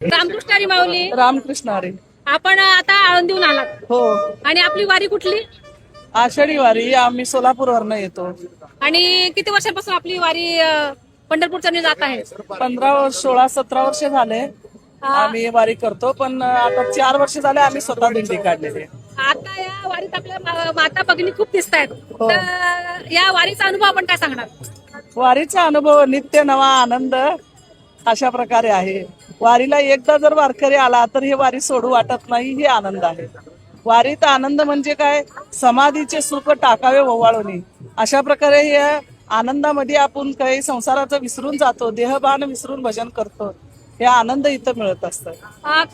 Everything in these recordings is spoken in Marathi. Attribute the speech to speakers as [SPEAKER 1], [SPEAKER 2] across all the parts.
[SPEAKER 1] रामकृष्ण हरी माऊली.
[SPEAKER 2] रामकृष्ण हरी.
[SPEAKER 1] आपण आता आळंदीहून आलात
[SPEAKER 2] हो,
[SPEAKER 1] आणि आपली वारी कुठली
[SPEAKER 2] आषाढी वारी आम्ही सोलापूरवरनं येतो.
[SPEAKER 1] आणि किती वर्षांपासून आपली वारी पंढरपूरच्या जात आहे?
[SPEAKER 2] 15 16 17 वर्ष झाले आम्ही वारी करतो, पण आता 4 वर्ष झाले आम्ही स्वतः दिंडी काढलेली.
[SPEAKER 1] आता या वारीत आपल्या माता भगिनी खूप दिसत आहेत,
[SPEAKER 2] हो.
[SPEAKER 1] तर या वारीचा अनुभव आपण काय सांगणार?
[SPEAKER 2] वारीचा अनुभव नित्य नवा आनंद अशा प्रकारे आहे. वारीला एकदा जर वारकरी आला तर हे वारी सोडू वाटत नाही, हे आनंद आहे. वारीत आनंद म्हणजे काय, समाधीचे सुख टाकावे ओवाळून, अशा प्रकारे या आनंदामध्ये आपण काही संसाराचं विसरून जातो, देहभान विसरून भजन करतो. हे आनंद इथं मिळत असतं.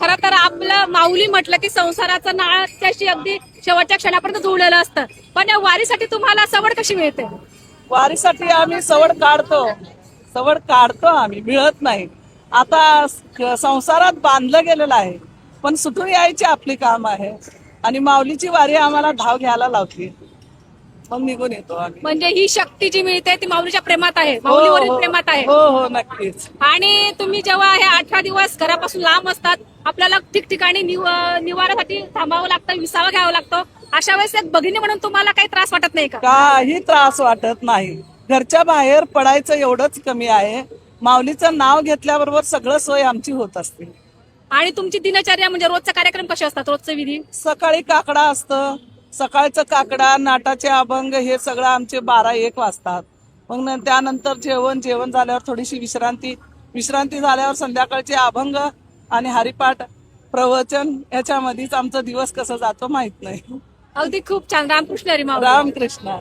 [SPEAKER 1] खरं तर आपलं माऊली म्हटलं की संसाराचं नाळ त्याशी अगदी शेवटच्या क्षणापर्यंत जुळलेलं असतं, पण या वारीसाठी तुम्हाला सवड कशी मिळते?
[SPEAKER 2] वारीसाठी आम्ही सवड काढतो आम्ही, मिळत नाही. आता संसारात बांधलं गेलेलं आहे, पण सुटून यायची आपली काम आहे. आणि माऊलीची वारी आम्हाला धाव घ्यायला लावते, मग निघून येतो आम्ही.
[SPEAKER 1] म्हणजे ही शक्ती जी मिळते ती माऊलीच्या प्रेमात आहे,
[SPEAKER 2] हो,
[SPEAKER 1] माऊलीवरील
[SPEAKER 2] हो.
[SPEAKER 1] प्रेमात आहे.
[SPEAKER 2] हो हो, नक्कीच.
[SPEAKER 1] आणि तुम्ही जेव्हा हे 18 दिवस घरापासून लांब असतात, आपल्याला ठिकठिकाणी निवारासाठी थांबावं लागतं, विसावा घ्यावा लागतो, अशा वेळेस एक भगिनी म्हणून तुम्हाला काही त्रास वाटत नाही का?
[SPEAKER 2] काही त्रास वाटत नाही. घरच्या बाहेर पडायचं एवढंच कमी आहे. माऊलीचं नाव घेतल्याबरोबर सगळं सोय आमची होत असते.
[SPEAKER 1] आणि तुमची दिनचर्या म्हणजे रोजचा कार्यक्रम कसे असतात, रोजचे विधी?
[SPEAKER 2] सकाळी काकडा असतं, सकाळचं काकडा, नाटाचे अभंग हे सगळं आमचे 12-1 वाजतात. मग त्यानंतर जेवण झाल्यावर थोडीशी विश्रांती झाल्यावर संध्याकाळचे अभंग आणि हरिपाठ, प्रवचन, याच्यामध्येच आमचा दिवस कसा जातो माहित नाही.
[SPEAKER 1] अगदी खूप छान. रामकृष्ण हरी माऊली.
[SPEAKER 2] रामकृष्ण.